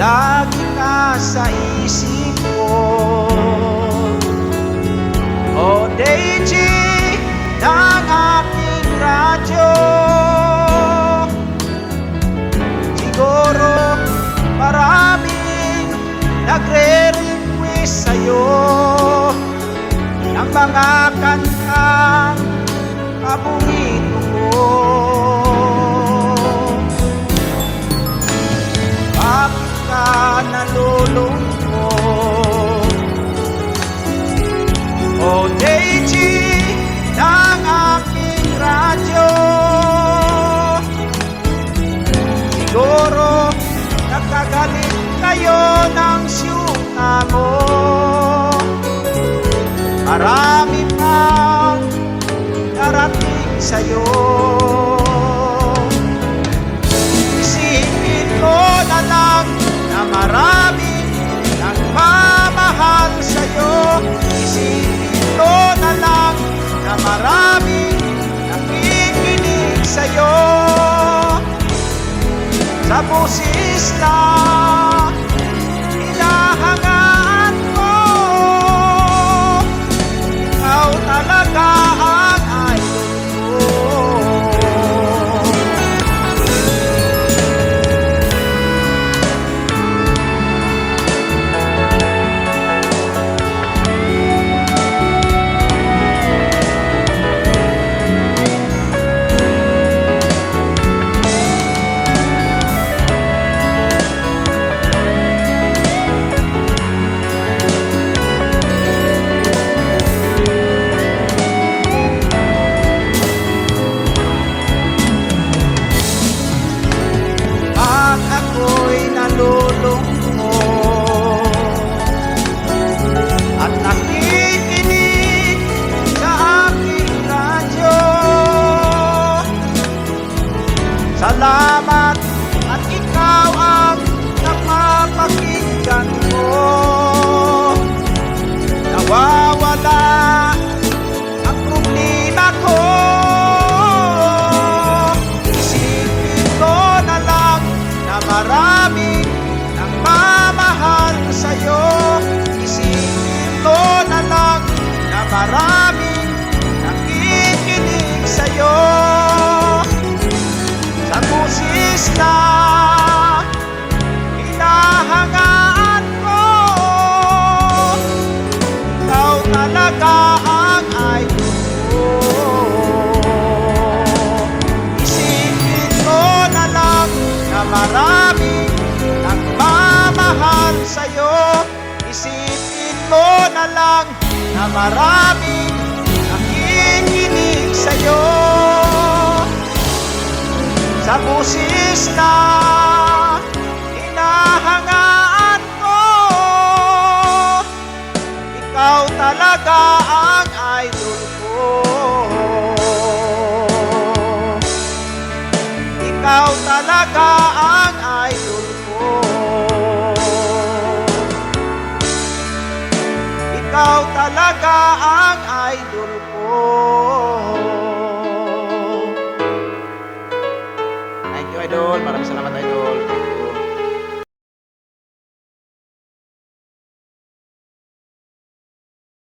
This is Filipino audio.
lagi ka sa isip ko. O Deji ng aking radyo, siguro maraming nagre-request sa'yo ng mga kantang paborito ko. Bakit ka nalulungkot? O Deji ng aking radyo, siguro nagkagalit kayo ng siyuta mo. Marami pang darating sa'yo. Isipin ko na lang na marami nagmamahal sa'yo. Isipin ko na lang na marami nakikinig sa'yo. Sa busis na hinahangaan ko, ikaw talaga ang idol ko. Ako'y nalulungkot at nakikinig sa aking radyo. Salamat at ikaw ang napapakinggan ko. Nawawala ang problema ko. Maraming nagmamahal sa'yo. Isipin ko na lang na maraming nakikinig sa'yo. Sa busis na hinahangaan ko, ikaw talaga ang idol ko. Isipin ko na lang na maraming nagmamahal sa'yo. Isipin mo na lang na maraming nakikinig sa'yo. Sa busis na hinahangaan ko, ikaw talaga ang idol ko. Ikaw talaga ang idol ko. Ikaw talaga ang idol ko.